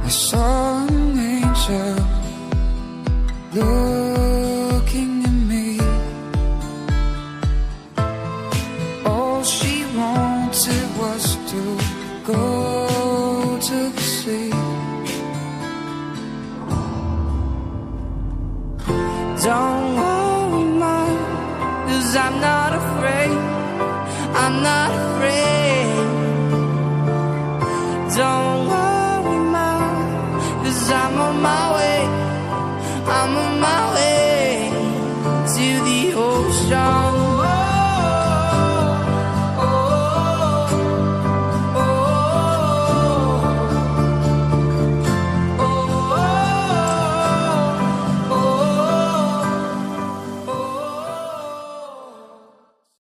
I saw an angel looking at me. All she wanted was to go to the sea. Don't worry, Mom, 'cause I'm not afraid. I'm not afraid. Don't worry, Mom, 'cause I'm on my way. I'm on my way to the ocean.